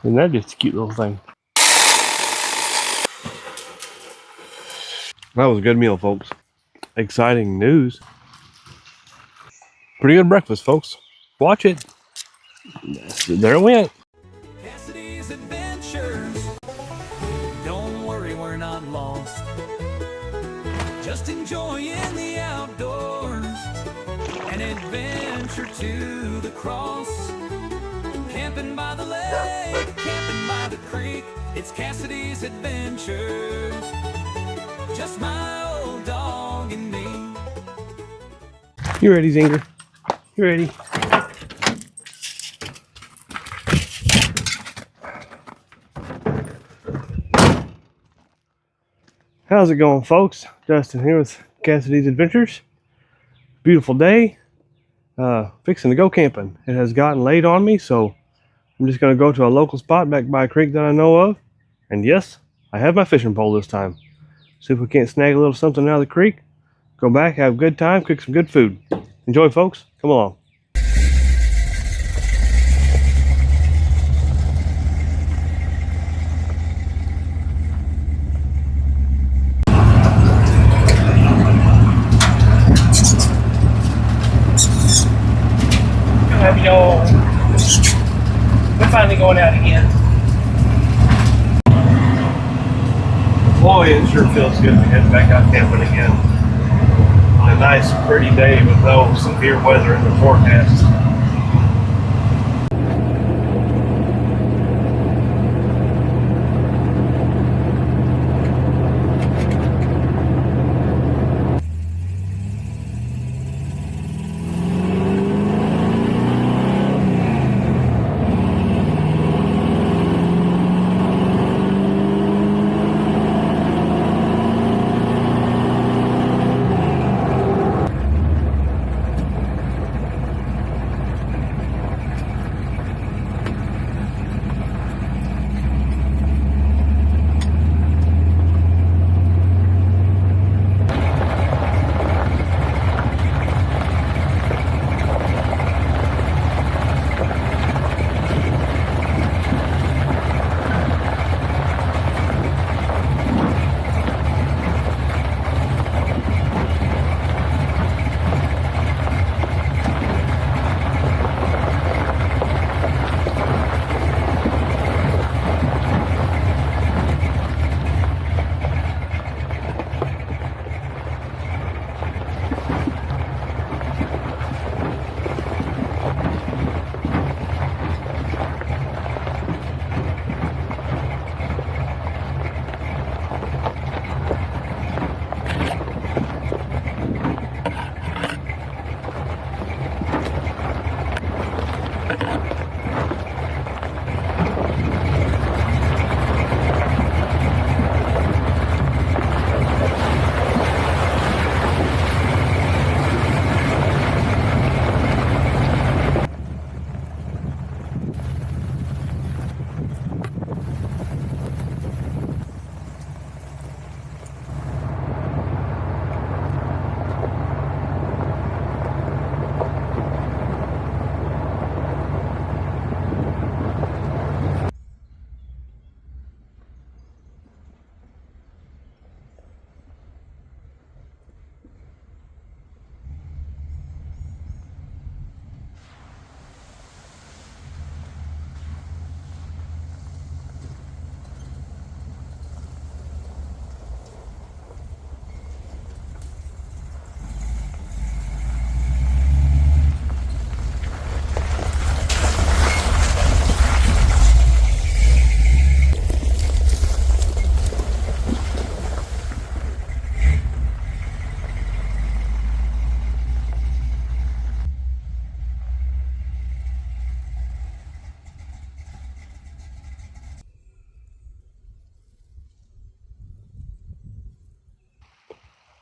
Isn't that just a cute little thing? That was a good meal, folks. Exciting news. Pretty good breakfast, folks. Watch it. There it went. Cassidy's adventures. Don't worry, we're not lost. Just enjoying the outdoors. An adventure to the cross. Camping by the lake, camping by the creek. It's Cassidy's adventures. Just my old dog and me. You ready, Zinger? You ready? How's it going, folks? Justin here with Cassidy's Adventures. Beautiful day. Fixing to go camping. It has gotten late on me, so I'm just going to go to a local spot back by a creek that I know of. And yes, I have my fishing pole this time. See if we can't snag a little something out of the creek. Go back, have a good time, cook some good food. Enjoy, folks. Come along. We're finally going out again. Boy, it sure feels good to head back out camping again. A nice, pretty day with no severe weather in the forecast.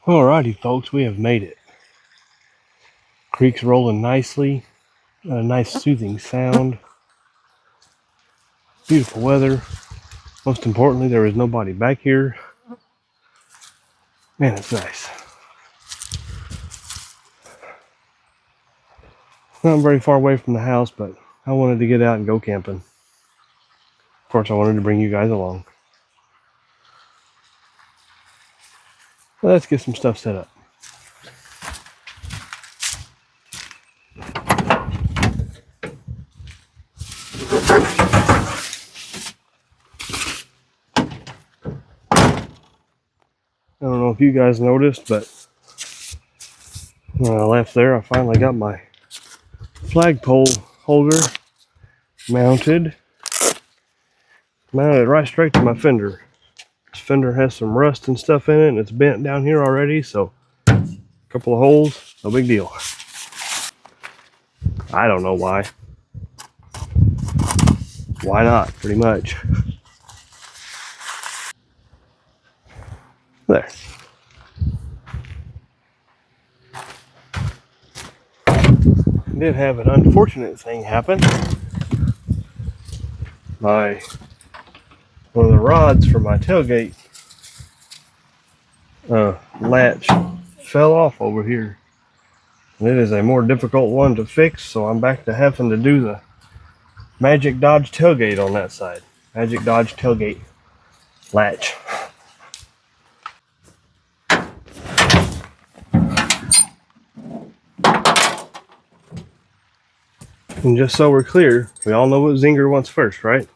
Alrighty, folks, we have made it. Creek's rolling nicely. A nice soothing sound. Beautiful weather. Most importantly, there is nobody back here. Man, it's nice. Not very far away from the house, but I wanted to get out and go camping. Of course, I wanted to bring you guys along. Let's get some stuff set up. I don't know if you guys noticed, but when I left there, I finally got my flagpole holder mounted right straight to my fender. This fender has some rust and stuff in it, and it's bent down here already, so a couple of holes, no big deal. I don't know why. Why not, pretty much. There. I did have an unfortunate thing happen. One of the rods for my tailgate latch fell off over here. And it is a more difficult one to fix, so I'm back to having to do the Magic Dodge tailgate on that side. Magic Dodge tailgate latch. And just so we're clear, we all know what Zinger wants first, right?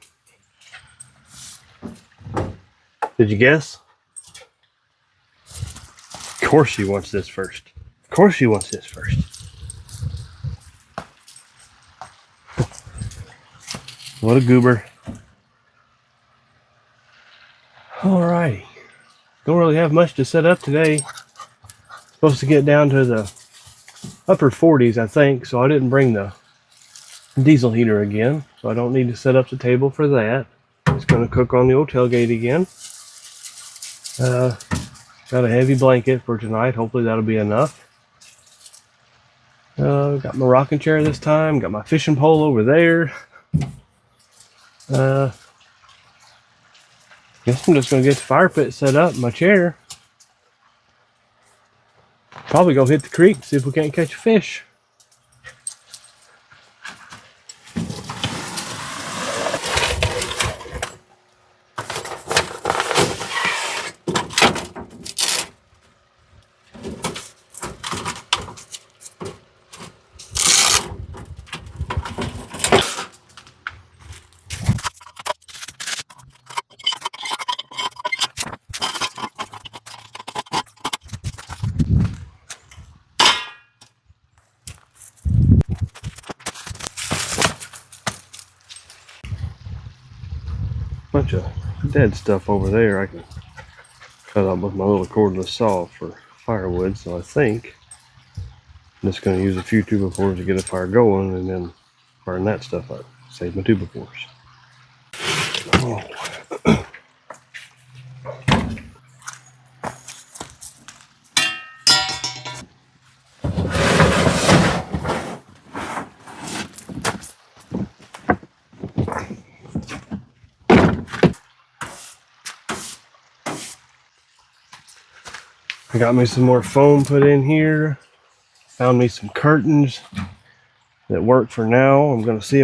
Did you guess? Of course she wants this first. Of course she wants this first. What a goober. Alrighty. Don't really have much to set up today. Supposed to get down to the upper 40s, I think, so I didn't bring the diesel heater again, so I don't need to set up the table for that. Just gonna cook on the old tailgate again. Got a heavy blanket for tonight. Hopefully that'll be enough. Got my rocking chair this time. Got my fishing pole over there. Guess I'm just gonna get the fire pit set up, my chair. Probably go hit the creek, see if we can't catch a fish. Bunch of dead stuff over there I can cut up with my little cordless saw for firewood, so I think I'm just going to use a few 2x4s to get a fire going and then burn that stuff up. Save my 2x4s. Oh. I got me some more foam put in here. Found me some curtains that work for now. I'm going to see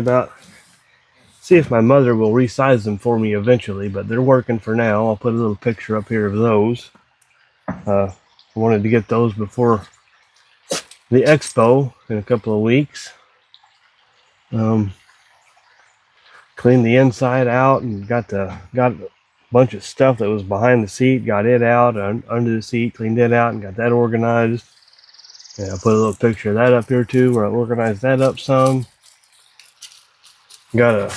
if my mother will resize them for me eventually, but they're working for now. I'll put a little picture up here of those. I wanted to get those before the Expo in a couple of weeks. Cleaned the inside out and got a bunch of stuff that was behind the seat, got it out under the seat, cleaned it out and got that organized. And I put a little picture of that up here too, where I organized that up some. I'm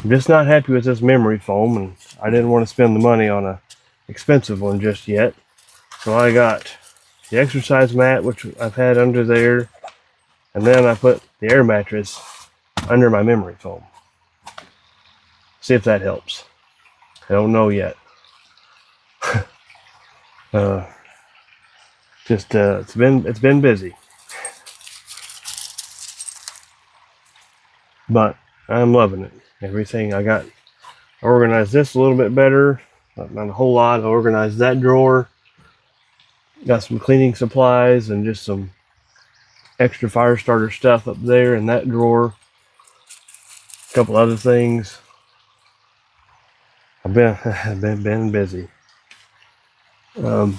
just not happy with this memory foam, and I didn't want to spend the money on a expensive one just yet. So I got the exercise mat, which I've had under there, and then I put the air mattress under my memory foam. See if that helps. I don't know yet. It's been busy, but I'm loving it. Everything I got organized this a little bit better, not a whole lot. I organized that drawer. Got some cleaning supplies and just some extra fire starter stuff up there in that drawer. A couple other things. I've been busy. You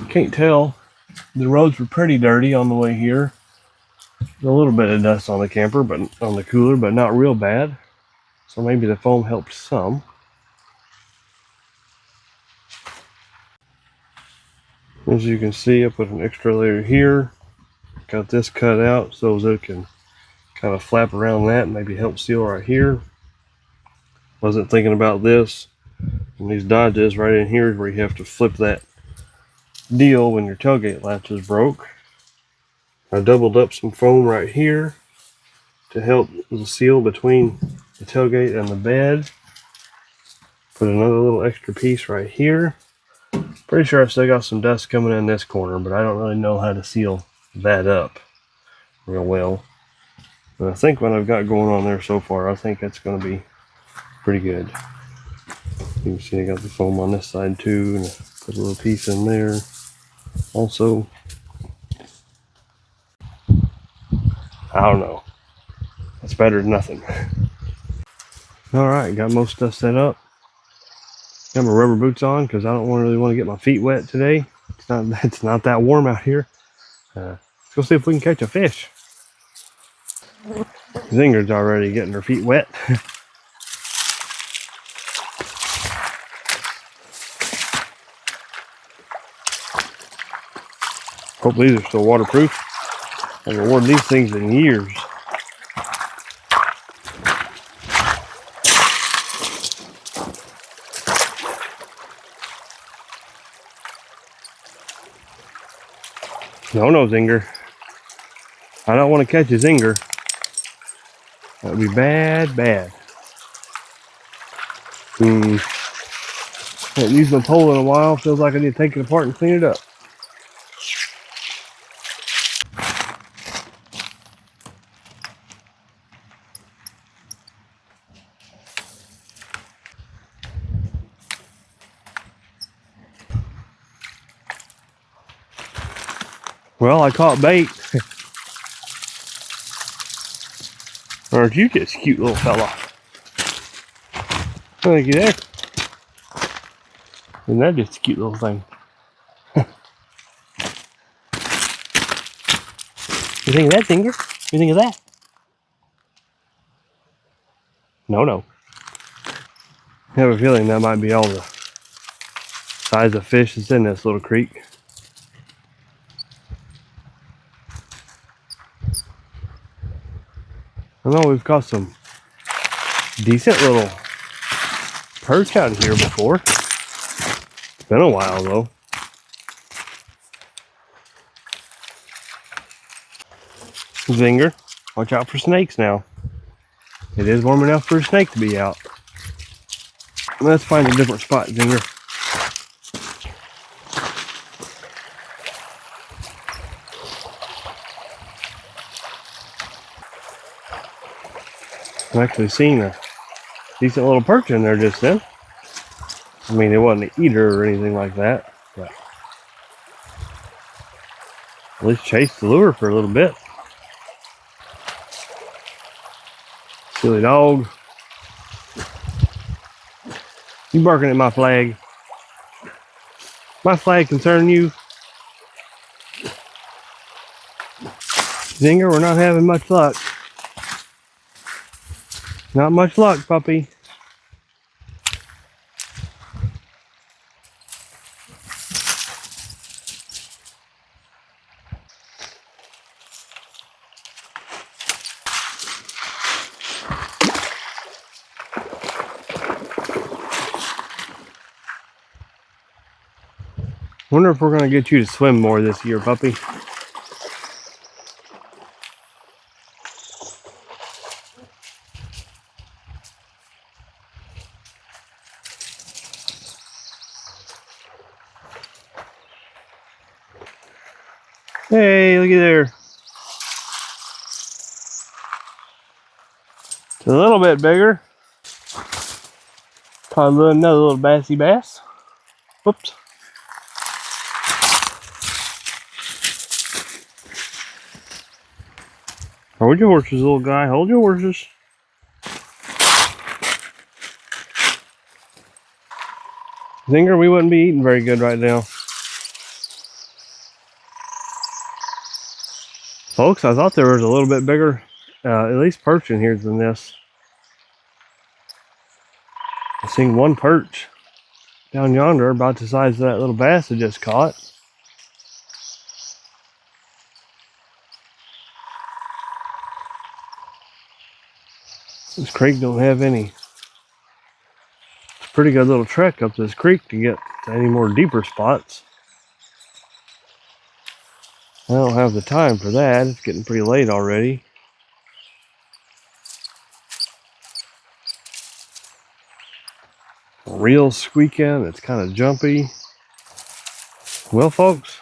can't tell. The roads were pretty dirty on the way here. A little bit of dust on the camper, but on the cooler, but not real bad. So maybe the foam helped some. As you can see, I put an extra layer here. Got this cut out so it can kind of flap around that and maybe help seal right here. Wasn't thinking about this. And these dodges right in here is where you have to flip that deal when your tailgate latch is broke. I doubled up some foam right here to help the seal between the tailgate and the bed. Put another little extra piece right here. Pretty sure I still got some dust coming in this corner, but I don't really know how to seal that up real well. But I think what I've got going on there so far, I think that's going to be pretty good. You can see I got the foam on this side too, and I put a little piece in there also. I don't know. That's better than nothing. Alright, got most stuff set up. Got my rubber boots on because I don't really want to get my feet wet today. It's not that warm out here. Let's go see if we can catch a fish. Zinger's already getting her feet wet. Hope these are still waterproof. I haven't worn these things in years. No, Zinger. I don't want to catch a Zinger. That would be bad. Haven't used my pole in a while. Feels like I need to take it apart and clean it up. Well, I caught bait. Aren't you just cute little fella? Thank you there. Isn't that just a cute little thing? You think of that, Zinger? You think of that? No. I have a feeling that might be all the size of fish that's in this little creek. I know we've caught some decent little perch out here before. It's been a while though. Zinger, watch out for snakes now. It is warm enough for a snake to be out. Let's find a different spot, Zinger. I've actually seen a decent little perch in there just then. I mean, it wasn't an eater or anything like that, but at least chased the lure for a little bit. Silly dog. You barking at my flag. My flag concern you? Zinger, we're not having much luck. Not much luck, puppy. Wonder if we're gonna get you to swim more this year, puppy. Hey, looky there. It's a little bit bigger. Probably another little bassy bass. Whoops. Hold your horses, little guy. Hold your horses. Zinger, we wouldn't be eating very good right now. Folks, I thought there was a little bit bigger, at least perch in here than this. I seen one perch down yonder about the size of that little bass I just caught. This creek don't have any. It's a pretty good little trek up this creek to get to any more deeper spots. I don't have the time for that. It's getting pretty late already. Reel's squeaking. It's kind of jumpy. Well, folks,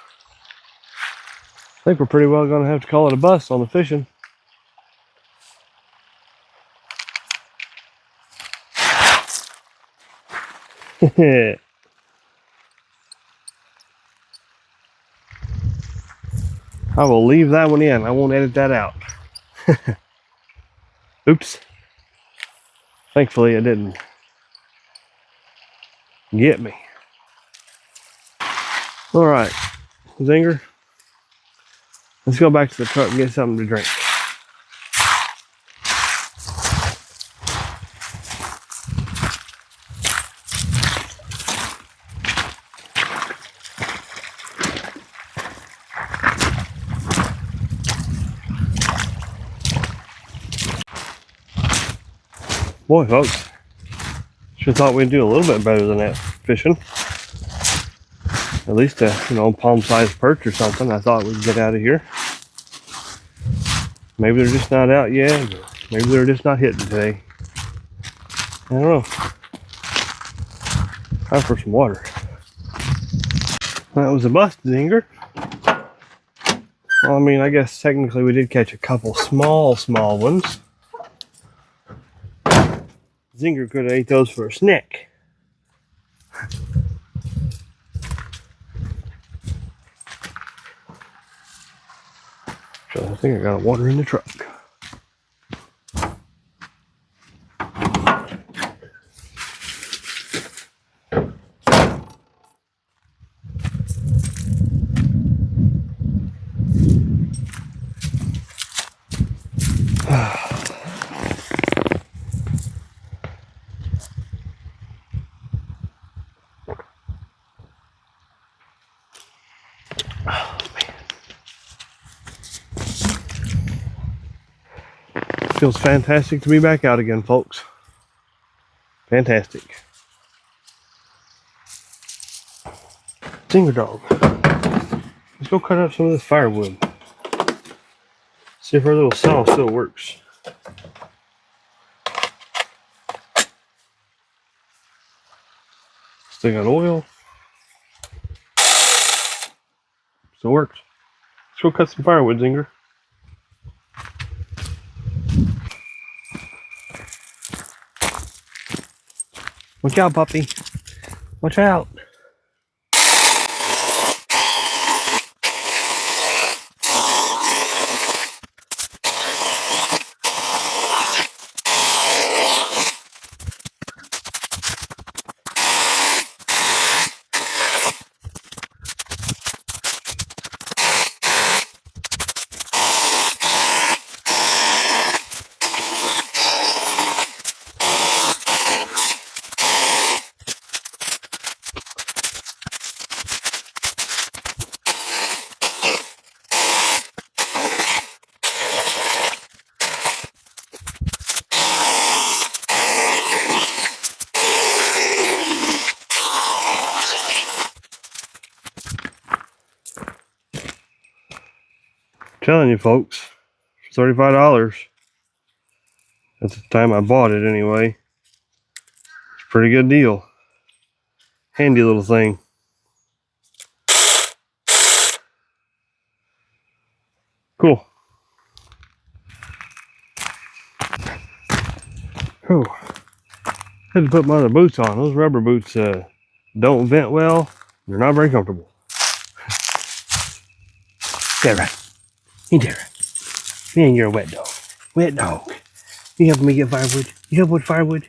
I think we're pretty well going to have to call it a bust on the fishing. I will leave that one in. I won't edit that out. Oops. Thankfully, it didn't get me. All right, Zinger, let's go back to the truck and get something to drink. Boy, folks, sure thought we'd do a little bit better than that fishing. At least a, palm-sized perch or something. I thought we'd get out of here. Maybe they're just not out yet, or maybe they're just not hitting today. I don't know. Time for some water. That was a bust, Zinger. Well, I mean, I guess technically we did catch a couple small ones. Zinger could have ate those for a snack. So I think I got water in the truck. Feels fantastic to be back out again, folks. Fantastic. Zinger dog. Let's go cut up some of this firewood. See if our little saw still works. Still got oil. Still works. Let's go cut some firewood, Zinger. Watch out, puppy. Watch out. Telling you, folks, for $35. That's the time I bought it anyway. It's a pretty good deal. Handy little thing. Cool. Whew. Had to put my other boots on. Those rubber boots don't vent well. They're not very comfortable. Sarah. Hey, Sarah. Man, you're a wet dog. Wet dog. You helping me get firewood? You help with firewood?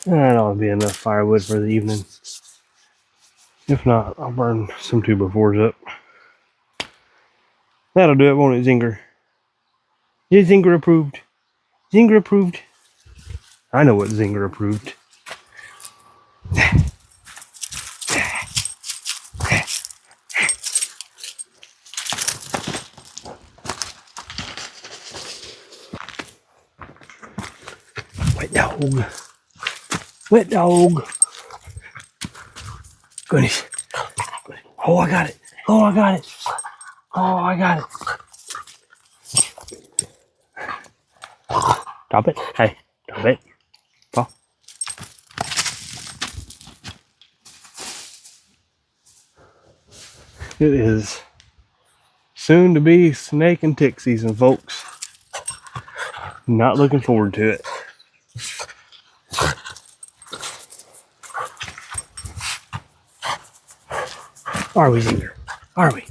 That'll be enough firewood for the evening. If not, I'll burn some 2x4s up. That'll do it, won't it, Zinger? Yeah, Zinger approved. Zinger approved. I know what Zinger approved. Wet dog. Wet dog. Goodness. Oh, I got it. Oh, I got it. Oh, I got it. Drop it. Hey, drop it. Oh. It is soon to be snake and tick season, folks. Not looking forward to it. Are we, Zinger? Are we?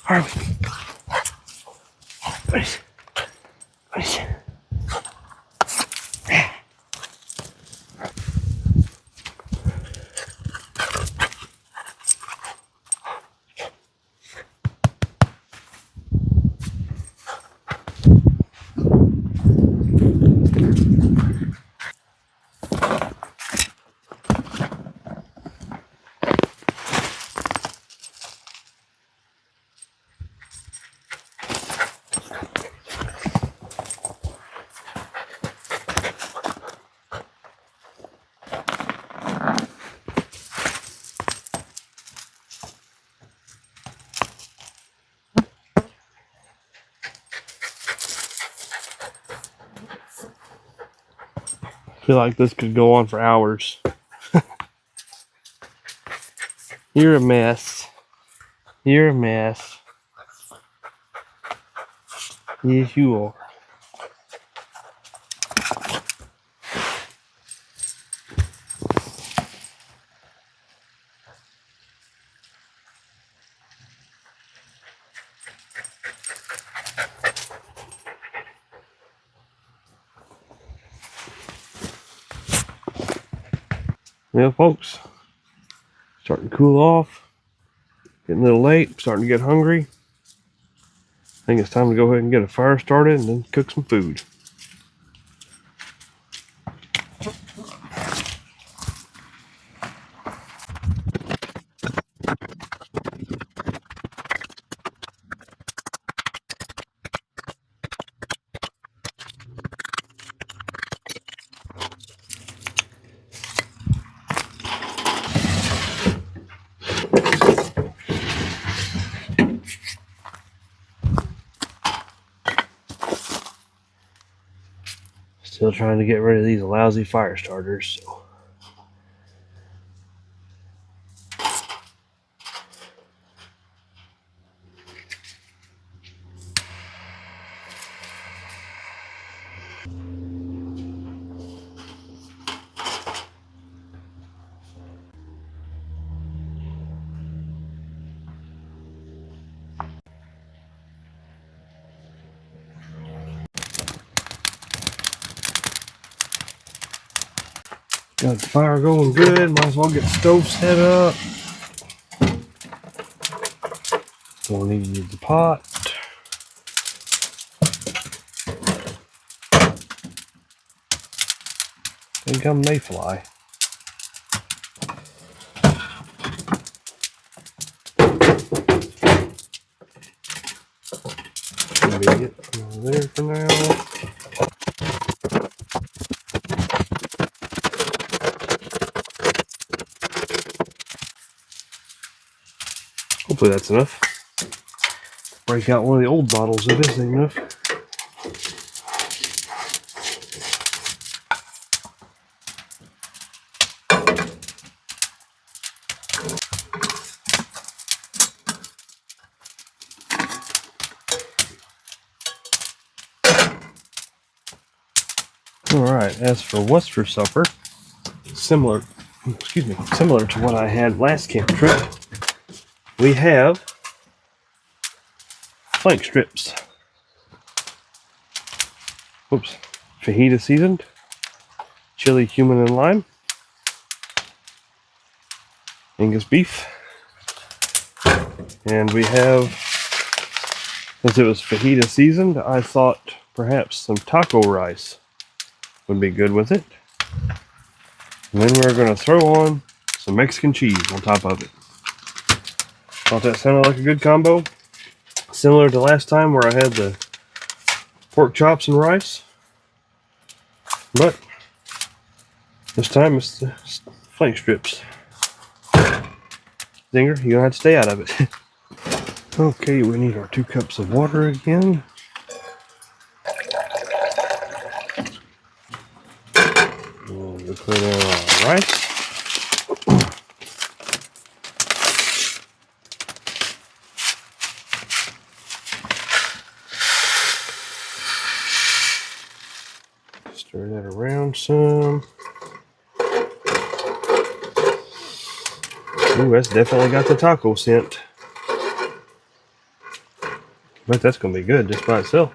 Are we? What is it? What is it? I feel like this could go on for hours. You're a mess. You're a mess. Yes, you are. Well, folks, starting to cool off. Getting a little late. Starting to get hungry. I think it's time to go ahead and get a fire started and then cook some food. Still trying to get rid of these lousy fire starters. So. Got the fire going good. Might as well get the stove set up. We'll need the pot. In come mayfly. Maybe get over there for now. Hopefully that's enough. Break out one of the old bottles if this ain't enough. Alright, as for what's for supper, similar to what I had last camp trip, we have flank strips. Oops. Fajita seasoned, chili, cumin, and lime. Angus beef. And we have, since it was fajita seasoned, I thought perhaps some taco rice would be good with it. And then we're going to throw on some Mexican cheese on top of it. Thought that sounded like a good combo. Similar to last time where I had the pork chops and rice. But this time it's the flank strips. Zinger, you're going to have to stay out of it. Okay, we need our 2 cups of water again. And we'll put in our rice. Stir that around some. Ooh, that's definitely got the taco scent. But that's going to be good just by itself.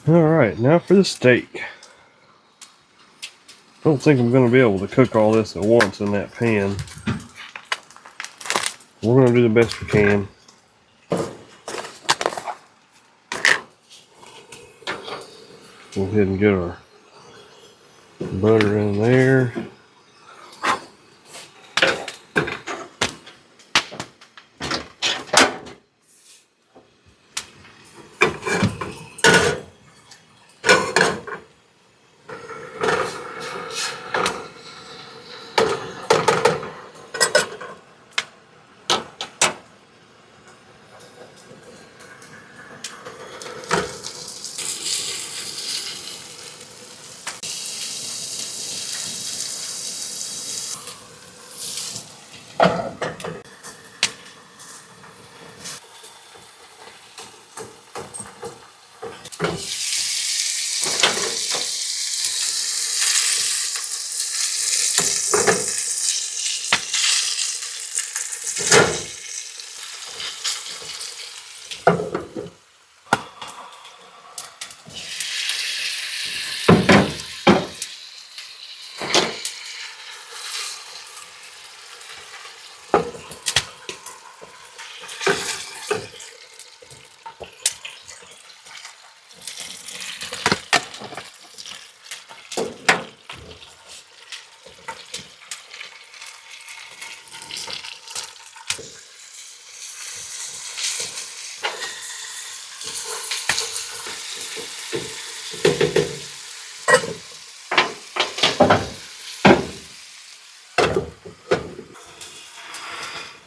Alright, now for the steak. Don't think I'm going to be able to cook all this at once in that pan. We're going to do the best we can. Go ahead and get our butter in there.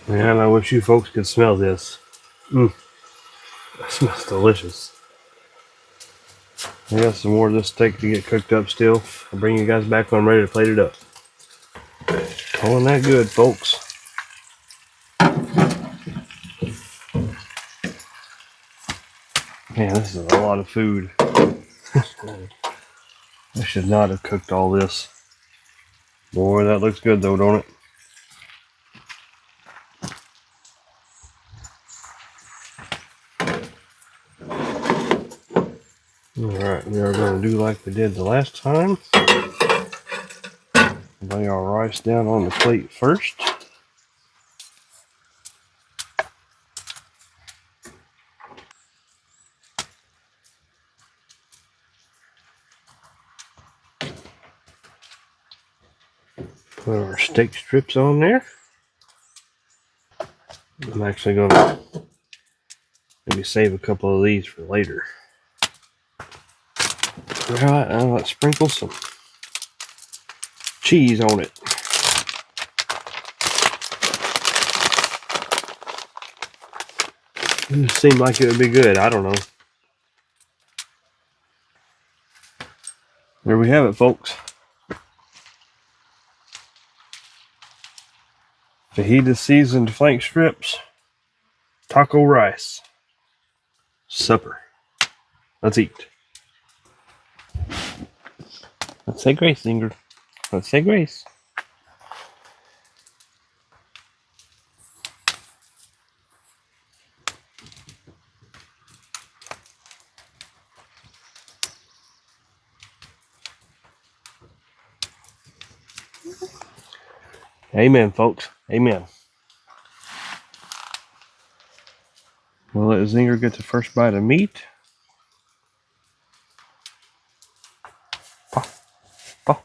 Man, I wish you folks could smell this. That smells delicious. I got some more of this steak to get cooked up still. I'll bring you guys back when I'm ready to plate it up. Calling that good, folks. Man, this is a lot of food. I should not have cooked all this. Boy, that looks good though, don't it? Alright, we are going to do like we did the last time. Lay our rice down on the plate first. Put our steak strips on there. I'm actually going to maybe save a couple of these for later. Alright, now let's sprinkle some cheese on it. It just seemed like it would be good. I don't know. There we have it, folks. Fajita seasoned flank strips, taco rice, supper. Let's eat. Let's say grace, Zinger. Let's say grace. Amen, folks. Amen. We'll let Zinger get the first bite of meat. Paw, paw.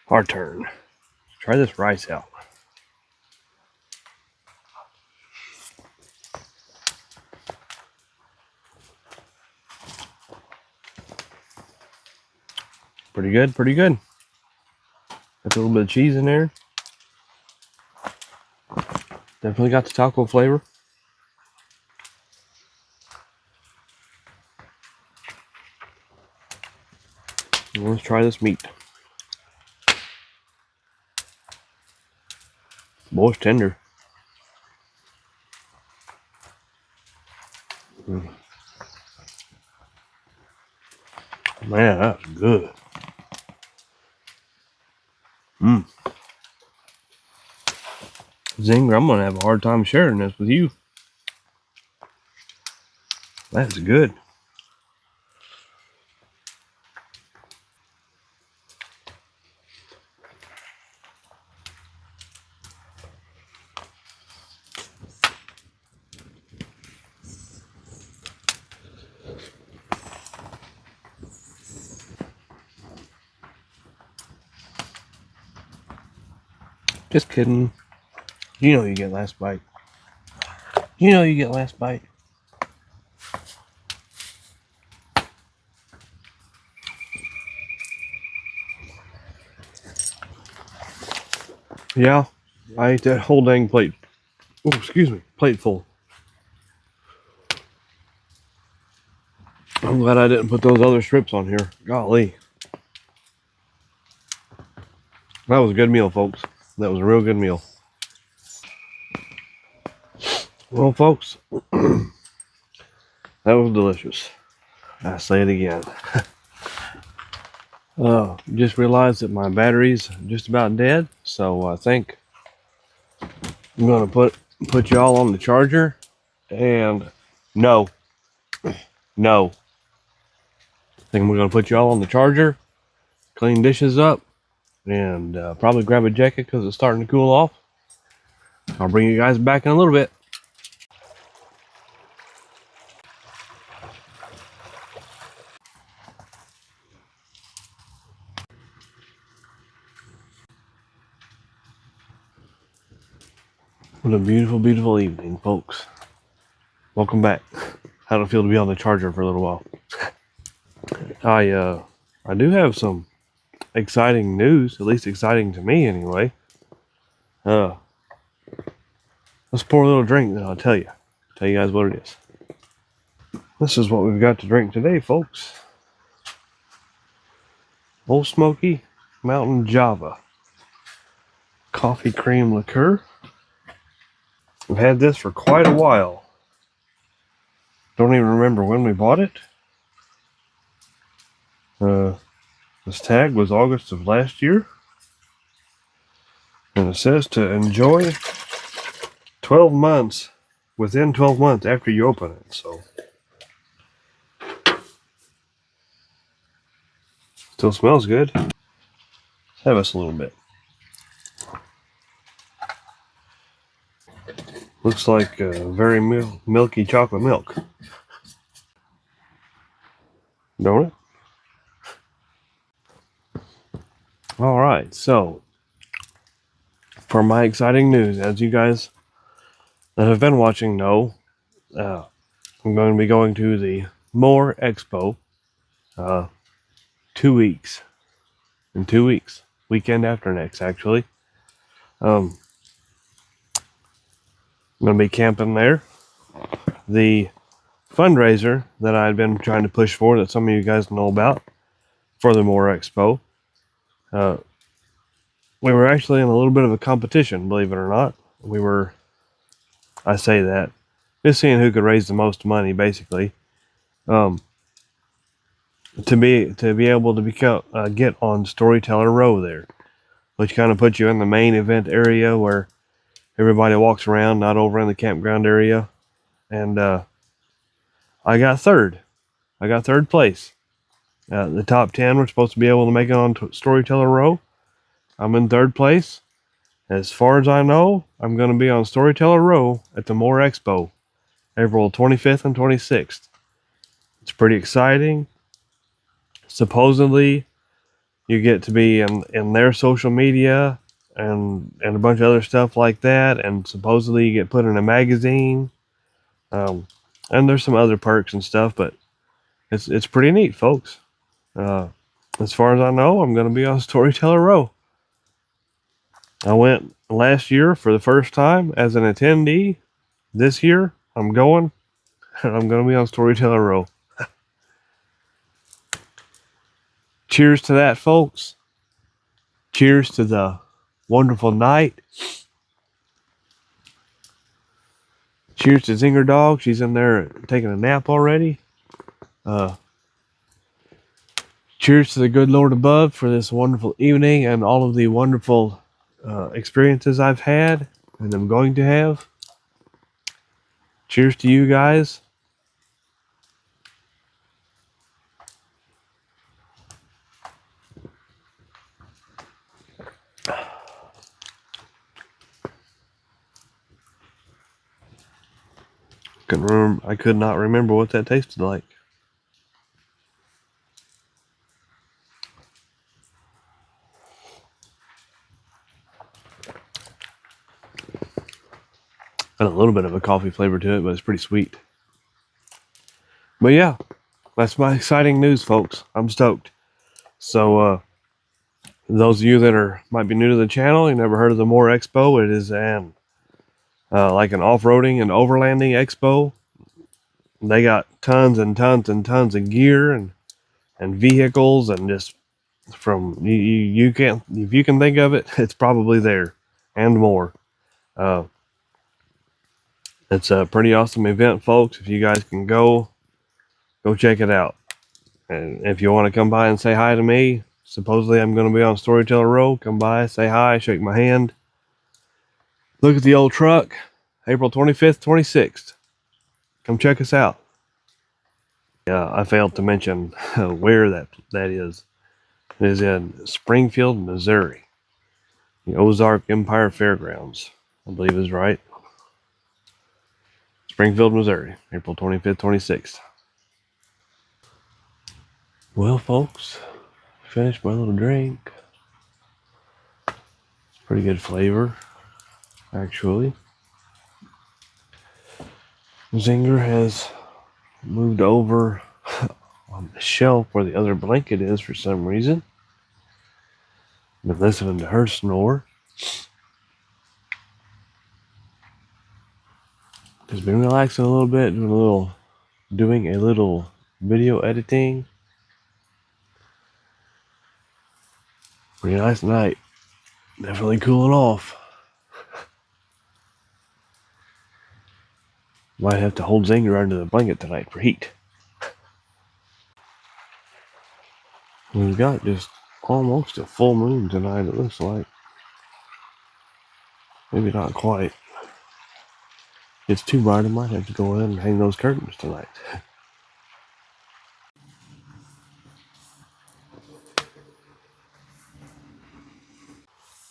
Our turn. Try this rice out. Pretty good, pretty good. Got a little bit of cheese in there. Definitely got the taco flavor. Let's try this meat. Boy, it's tender. Man, that's good. Zinger, I'm gonna have a hard time sharing this with you. That's good. Just kidding. You know you get last bite. You know you get last bite. Yeah, I ate that whole dang plate. Oh, excuse me, plate full. I'm glad I didn't put those other strips on here. Golly. That was a good meal, folks. That was a real good meal. Well, folks, that was delicious. I say it again. Just realized that my battery's just about dead, so I think I'm gonna put y'all on the charger. And no, I think we're gonna put y'all on the charger, clean dishes up, and probably grab a jacket because it's starting to cool off. I'll bring you guys back in a little bit. What a beautiful, beautiful evening, folks. Welcome back. How'd it feel to be on the charger for a little while? I do have some exciting news, at least exciting to me anyway. Let's pour a little drink and I'll tell you guys what it is. This is what we've got to drink today, folks. Old Smoky Mountain Java coffee cream liqueur. I've had this for quite a while. Don't even remember when we bought it. This tag was August of last year. And it says to enjoy 12 months, within 12 months after you open it. So, still smells good. Have us a little bit. Looks like very milky chocolate milk. Don't it? Alright, so for my exciting news, as you guys that have been watching know, I'm going to be going to the More Expo 2 weeks. In 2 weeks. Weekend after next, actually. I'm going to be camping there. The fundraiser that I had been trying to push for, that some of you guys know about, for the More Expo, we were actually in a little bit of a competition, believe it or not. I say that, just seeing who could raise the most money, basically. To be able to get on Storyteller Row there, which kind of puts you in the main event area where everybody walks around, not over in the campground area. And I got third. I got third place. The top 10 were supposed to be able to make it on Storyteller Row. I'm in third place. As far as I know, I'm going to be on Storyteller Row at the More Expo, April 25th and 26th. It's pretty exciting. Supposedly, you get to be in their social media and a bunch of other stuff like that, and supposedly you get put in a magazine. And there's some other perks and stuff, but it's pretty neat, folks. As far as I know, I'm going to be on Storyteller Row. I went last year for the first time as an attendee. This year, I'm going, and I'm going to be on Storyteller Row. Cheers to that, folks. Cheers to the wonderful night. Cheers to Zinger Dog. She's in there taking a nap already. Cheers to the good Lord above for this wonderful evening and all of the wonderful experiences I've had and I'm going to have. Cheers to you guys. I could not remember what that tasted like. And a little bit of a coffee flavor to it, but it's pretty sweet. But yeah, that's my exciting news, folks. I'm stoked. So, those of you that might be new to the channel, you never heard of the More Expo. It is like an off-roading and overlanding expo. They got tons and tons and tons of gear and vehicles and just from you can't, if you can think of it, it's probably there and more. It's a pretty awesome event, folks. If you guys can go check it out. And if you want to come by and say hi to me, supposedly I'm going to be on Storyteller Row. Come by, say hi, shake my hand. Look at the old truck. April 25th, 26th. Come check us out. Yeah, I failed to mention where that is. It is in Springfield, Missouri. The Ozark Empire Fairgrounds, I believe is right. Springfield, Missouri, April 25th, 26th. Well, folks, finished my little drink. Pretty good flavor, actually. Zinger has moved over on the shelf where the other blanket is for some reason. Been listening to her snore. Just been relaxing a little bit, doing a little video editing. Pretty nice night. Definitely cooling off. Might have to hold Zinger under the blanket tonight for heat. We've got just almost a full moon tonight, it looks like. Maybe not quite. It's too bright, I might have to go in and hang those curtains tonight.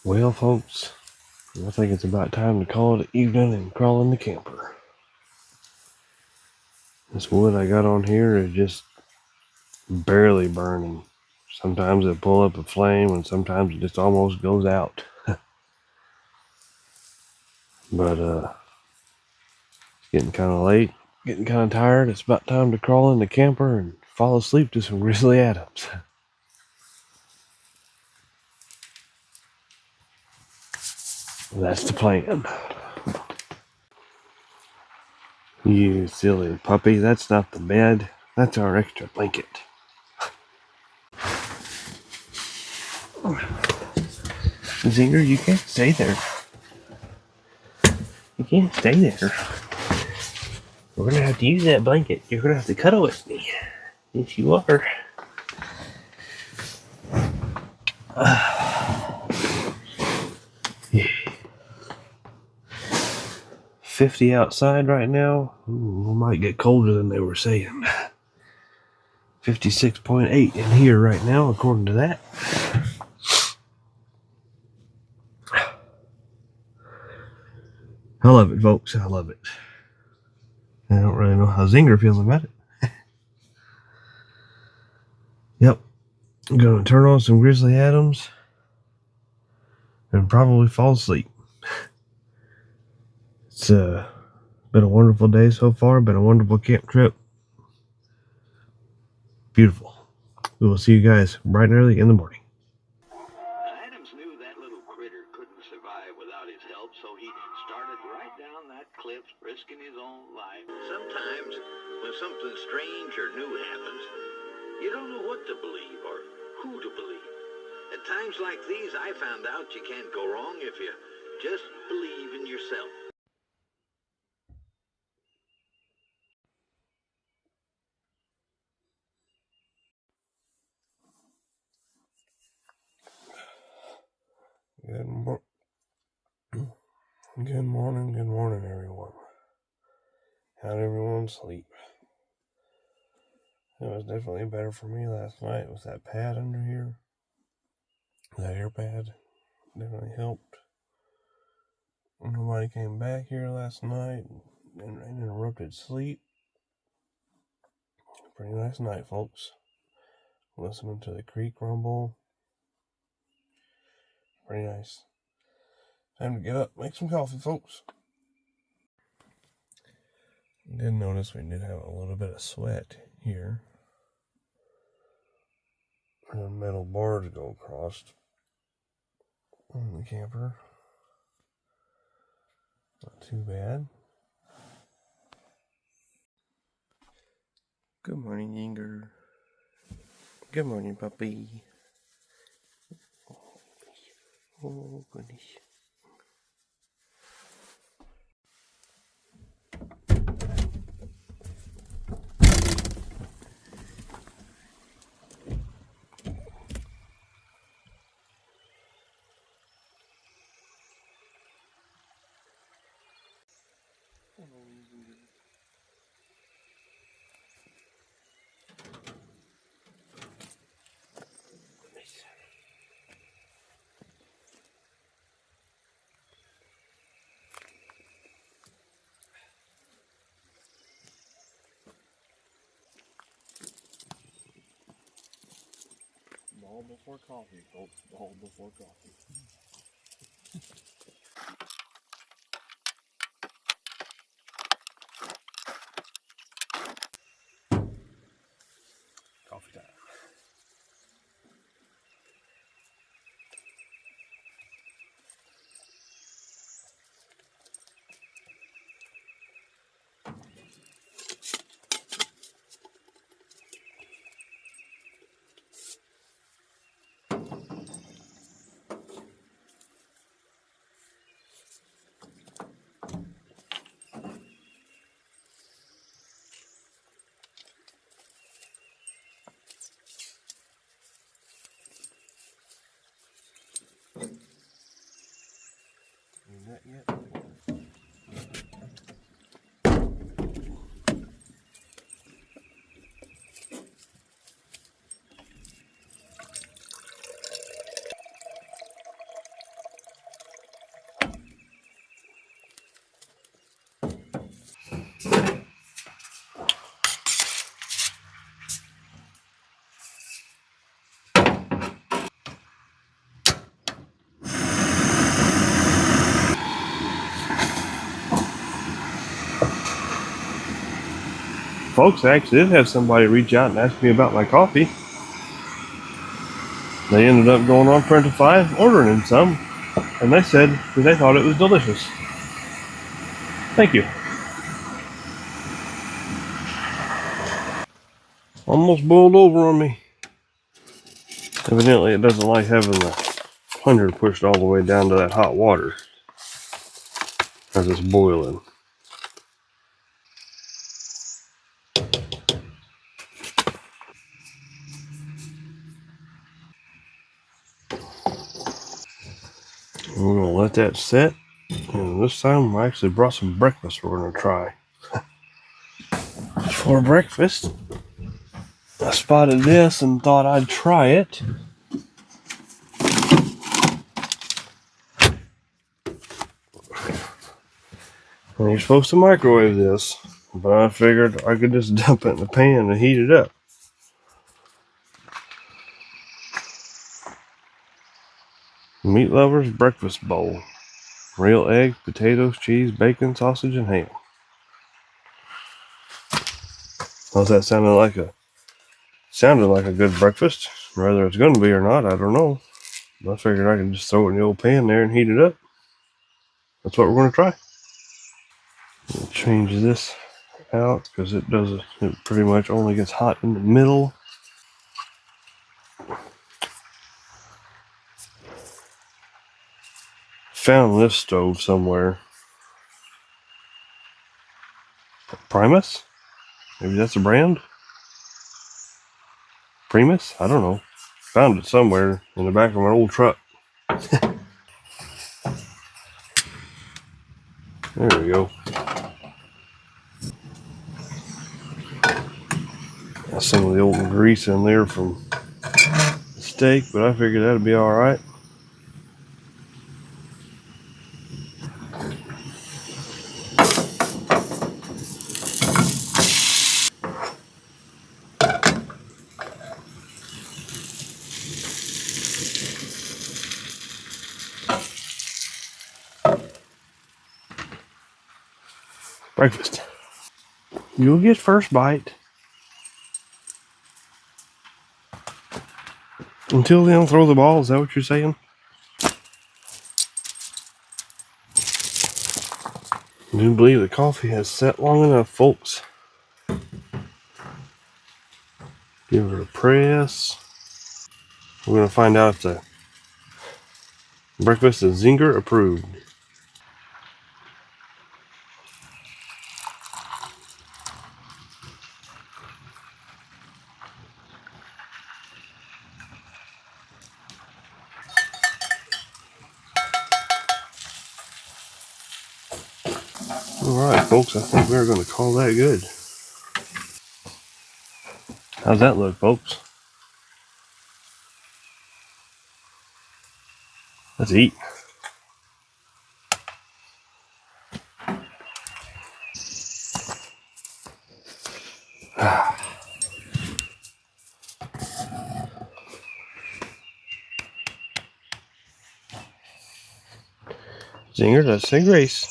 Well, folks, I think it's about time to call it evening and crawl in the camper. This wood I got on here is just barely burning. Sometimes it pull up a flame and sometimes it just almost goes out. But it's getting kind of late, getting kind of tired. It's about time to crawl in the camper and fall asleep to some Grizzly Adams. That's the plan. You silly puppy, that's not the bed. That's our extra blanket. Zinger, you can't stay there. You can't stay there. We're gonna have to use that blanket. You're gonna have to cuddle with me. Yes, you are. 50 outside right now. Ooh, it might get colder than they were saying. 56.8 in here right now, according to that. I love it, folks. I love it. I don't really know how Zinger feels about it. Yep. I'm going to turn on some Grizzly Adams and probably fall asleep. It's been a wonderful day so far. Been a wonderful camp trip. Beautiful. We will see you guys bright and early in the morning. Adams knew that little critter couldn't survive without his help, so he started right down that cliff, risking his own life. Sometimes, when something strange or new happens, you don't know what to believe or who to believe. At times like these, I found out you can't go wrong if you just believe in yourself. Good morning, everyone. How'd everyone sleep? It was definitely better for me last night with that pad under here. That air pad definitely helped. Nobody came back here last night and interrupted sleep. Pretty nice night, folks. Listening to the creek rumble. Pretty nice. Time to get up, make some coffee, folks. Did notice we did have a little bit of sweat here. The metal bars go across on the camper. Not too bad. Good morning, Zinger. Good morning, puppy. Oh, goodness. Ball before coffee, folks. Ball before coffee. Coffee time. Ain't that yet? Folks, I actually did have somebody reach out and ask me about my coffee. They ended up going on Printify, ordering some, and they said that they thought it was delicious. Thank you. Almost boiled over on me. Evidently, it doesn't like having the plunger pushed all the way down to that hot water as it's boiling. We're going to let that set, and this time I actually brought some breakfast we're going to try. For breakfast, I spotted this and thought I'd try it. And you're supposed to microwave this, but I figured I could just dump it in the pan and heat it up. Meat Lover's Breakfast Bowl. Real eggs, potatoes, cheese, bacon, sausage, and ham. How's that sounding like sounded like a good breakfast. Whether it's going to be or not, I don't know. I figured I could just throw it in the old pan there and heat it up. That's what we're going to try. We'll change this out because it pretty much only gets hot in the middle. Found this stove somewhere. Primus? Maybe that's a brand? Primus? I don't know. Found it somewhere in the back of my old truck. There we go. Got some of the old grease in there from the steak, but I figured that'd be alright. Breakfast. You'll get first bite. Until then, throw the ball. Is that what you're saying? I do believe the coffee has set long enough, folks. Give it a press. We're going to find out if the breakfast is Zinger approved. Alright, folks, I think we're going to call that good. How's that look, folks? Let's eat. Zinger does say grace.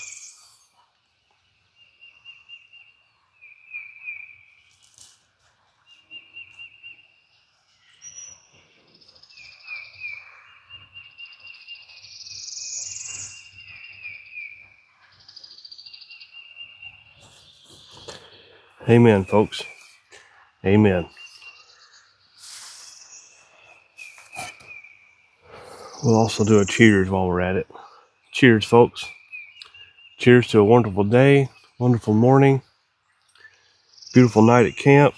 Amen, folks. Amen. We'll also do a cheers while we're at it. Cheers, folks. Cheers to a wonderful day, wonderful morning, beautiful night at camp.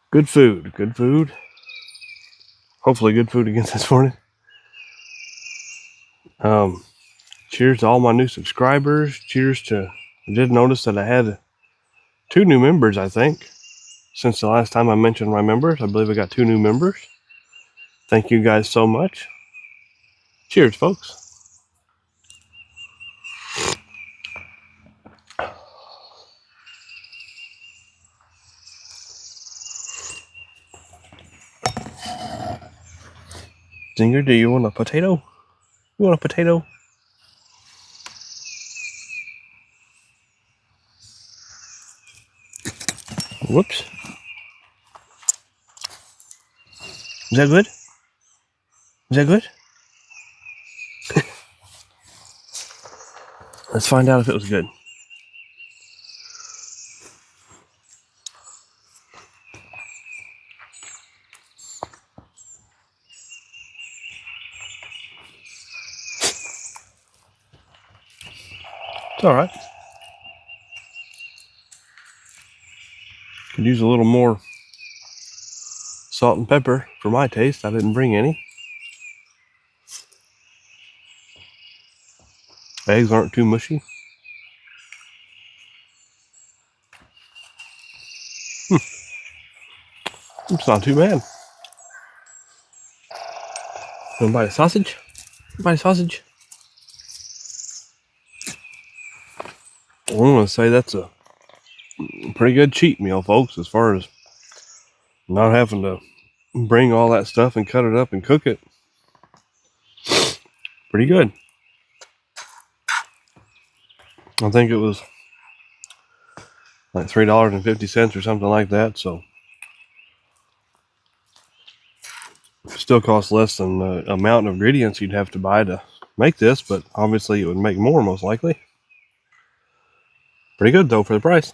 Good food, good food. Hopefully good food again this morning. Cheers to all my new subscribers. Cheers to, I did notice that I had 2 new members, I think. Since the last time I mentioned my members, I believe I got 2 new members. Thank you guys so much. Cheers, folks. Zinger, do you want a potato? You want a potato? Whoops. Is that good? Is that good? Let's find out if it was good. It's all right. Could use a little more salt and pepper for my taste. I didn't bring any. eggs aren't too mushy. It's not too bad. Wanna bite a sausage? Bite a sausage? I'm gonna say that's a pretty good cheat meal, folks, as far as not having to bring all that stuff and cut it up and cook it. Pretty good. I think it was like $3.50 or something like that, so it still costs less than the amount of ingredients you'd have to buy to make this, but obviously it would make more most likely. Pretty good though for the price.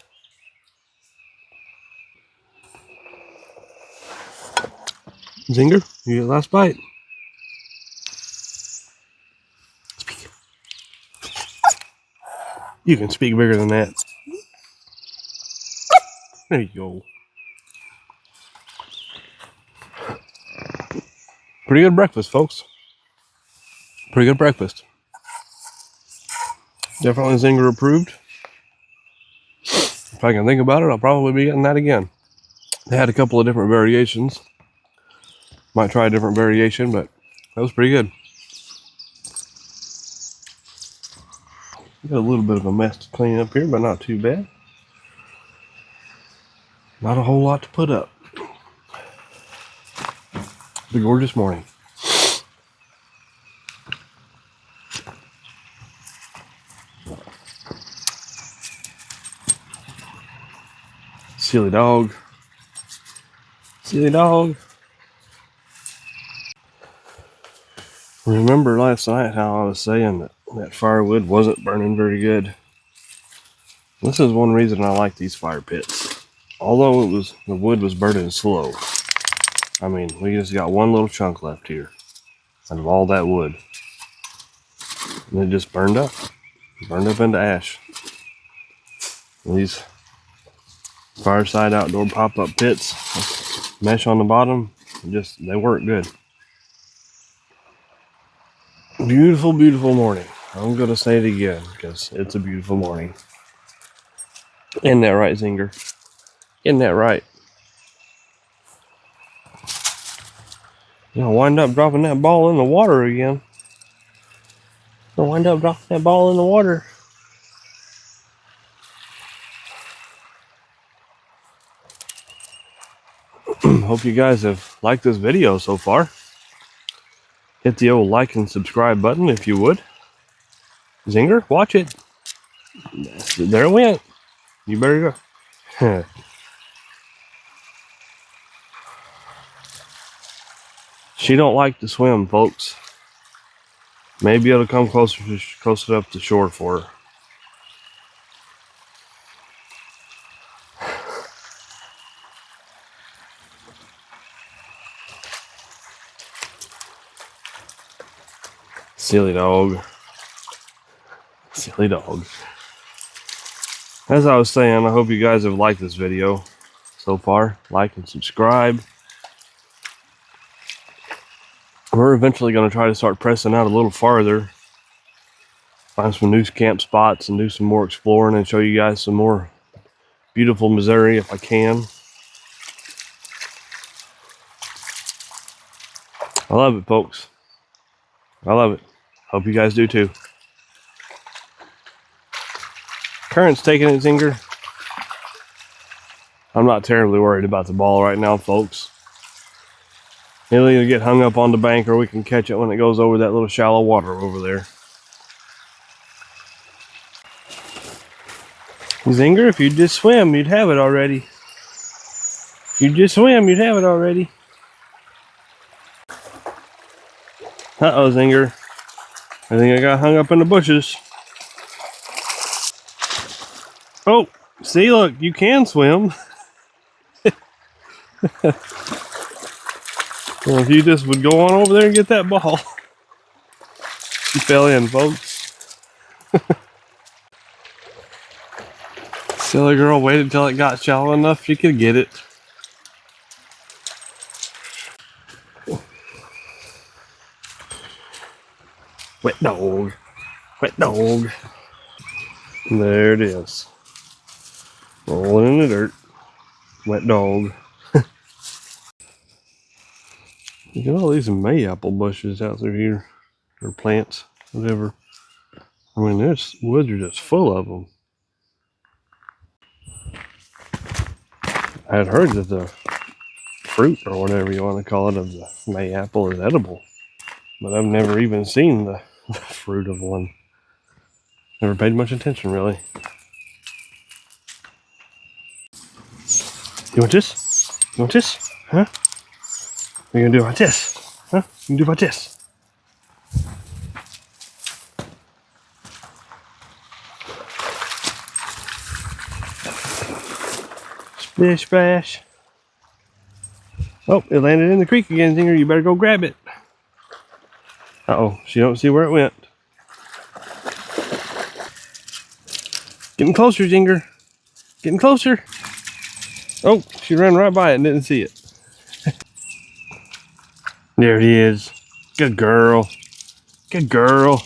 Zinger, you get last bite. Speak. You can speak bigger than that. There you go. Pretty good breakfast, folks. Pretty good breakfast. Definitely Zinger approved. If I can think about it, I'll probably be getting that again. They had a couple of different variations. Might try a different variation, but that was pretty good. Got a little bit of a mess to clean up here, but not too bad. Not a whole lot to put up. It's a gorgeous morning. Silly dog. Silly dog. Remember last night how I was saying that firewood wasn't burning very good? This is one reason I like these fire pits. Although the wood was burning slow. I mean, we just got one little chunk left here out of all that wood. And it just burned up. Burned up into ash. And these Fireside outdoor pop-up pits, mesh on the bottom, they work good. Beautiful, beautiful morning. I'm going to say it again because it's a beautiful morning. Isn't that right, Zinger? Isn't that right? I'll wind up dropping that ball in the water again. I'll wind up dropping that ball in the water. Hope you guys have liked this video so far. Hit the old like and subscribe button if you would. Zinger, watch it. There it went. You better go. She don't like to swim, folks. Maybe it'll come closer up to shore for her. Silly dog. Silly dog. As I was saying, I hope you guys have liked this video so far. Like and subscribe. We're eventually going to try to start pressing out a little farther. Find some new camp spots and do some more exploring and show you guys some more beautiful Missouri if I can. I love it, folks. I love it. Hope you guys do too. Current's taking it, Zinger. I'm not terribly worried about the ball right now, folks. It'll either get hung up on the bank or we can catch it when it goes over that little shallow water over there. Zinger, if you'd just swim, you'd have it already. If you'd just swim, you'd have it already. Uh-oh, Zinger. I think I got hung up in the bushes. Oh, see, look, you can swim. Well, if you just would go on over there and get that ball. She fell in, folks. Silly girl waited till it got shallow enough she could get it. Wet dog. Wet dog. There it is. Rolling in the dirt. Wet dog. Look at all these mayapple bushes out through here. Or plants, whatever. I mean, this woods are just full of them. I had heard that the fruit, or whatever you want to call it, of the mayapple is edible. But I've never even seen the fruit of one. Never paid much attention, really. You want this? You want this? Huh? What are you gonna do about this? Huh? You can do about this? Splish splash. Oh, it landed in the creek again, Zinger. You better go grab it. Uh-oh, she don't see where it went. Getting closer, Zinger. Getting closer. Oh, she ran right by it and didn't see it. There it is. Good girl. Good girl.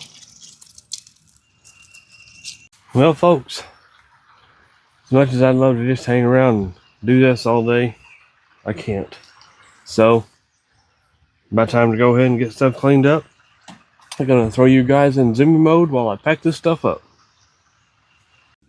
Well, folks, as much as I'd love to just hang around and do this all day, I can't. So, about time to go ahead and get stuff cleaned up. I'm gonna throw you guys in zombie mode while I pack this stuff up.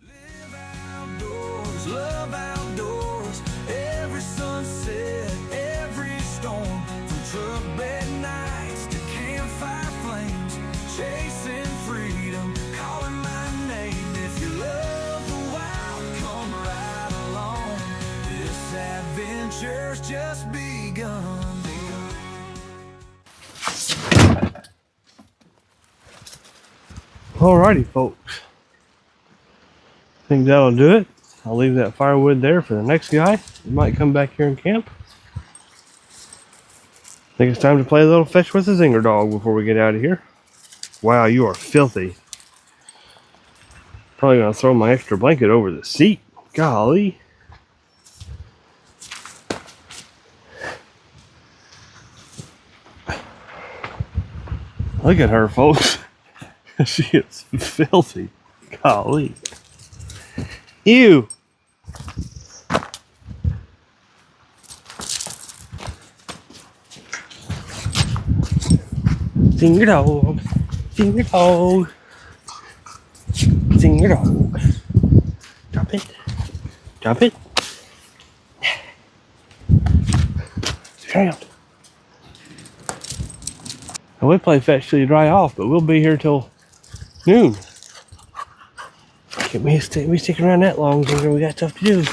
Live outdoors, love outdoors, every sunset, every storm, from truck bed nights to campfire flames, chasing freedom, calling my name. If you love the wild, come right along. This adventure's just begun. Alrighty, folks. I think that'll do it. I'll leave that firewood there for the next guy. He might come back here and camp. I think it's time to play a little fetch with the Zinger dog before we get out of here. Wow, you are filthy. Probably gonna throw my extra blanket over the seat. Golly. Look at her, folks. She is filthy. Golly. Ew. Zinger dog. Zinger dog. Zinger dog. Drop it. Drop it. Ground. I would play fetch till you dry off, but we'll be here till noon. Can't we stick around that long, Zinger? We got stuff to do.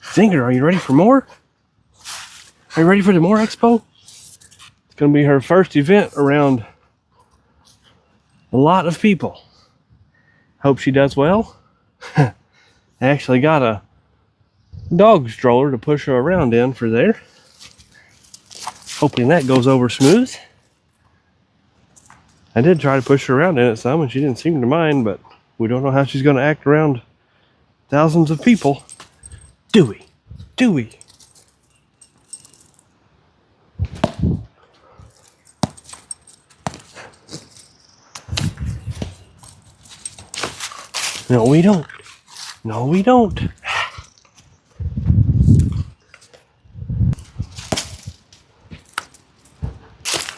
Zinger, are you ready for more? Are you ready for the more Expo? It's gonna be her first event around a lot of people. Hope she does well. I actually got a dog stroller to push her around in for there. Hoping that goes over smooth. I did try to push her around in it some and she didn't seem to mind, but we don't know how she's going to act around thousands of people. Do we? Do we? No, we don't. No, we don't.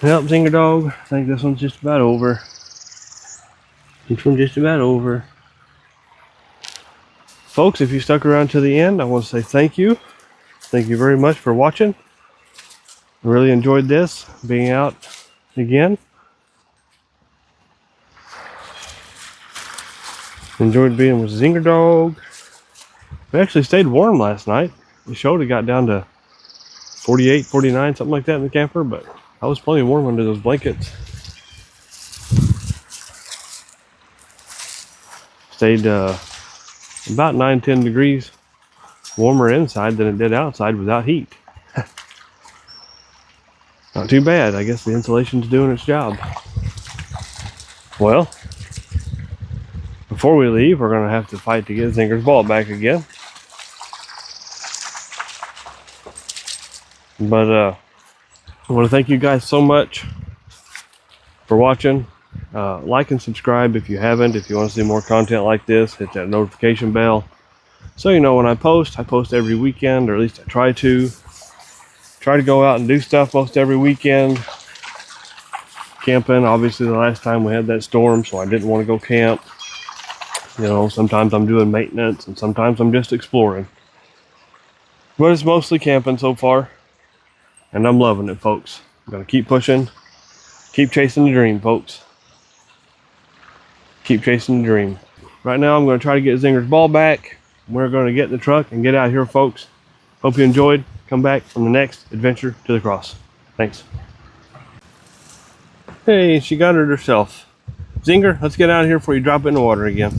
Well, Zinger dog, I think this one's just about over. This one's just about over. Folks, if you stuck around to the end, I want to say thank you. Thank you very much for watching. I really enjoyed this, being out again. Enjoyed being with Zinger dog. We actually stayed warm last night. The show got down to 48, 49, something like that in the camper, but I was plenty warm under those blankets. Stayed about 9-10 degrees warmer inside than it did outside without heat. Not too bad. I guess the insulation's doing its job. Well, before we leave, we're going to have to fight to get Zinger's ball back again. But I want to thank you guys so much for watching. Like and subscribe if you haven't. If you want to see more content like this, hit that notification bell so you know when I post. I post every weekend, or at least I try to go out and do stuff most every weekend. Camping, obviously the last time we had that storm, so I didn't want to go camp. You know, sometimes I'm doing maintenance and sometimes I'm just exploring, but it's mostly camping so far, and I'm loving it, folks. I'm gonna keep pushing, keep chasing the dream, folks. Keep chasing the dream. Right now I'm going to try to get Zinger's ball back. We're going to get in the truck and get out of here, folks. Hope you enjoyed. Come back from the next adventure to the cross. Thanks. Hey, she got it herself. Zinger, let's get out of here before you drop it in the water again.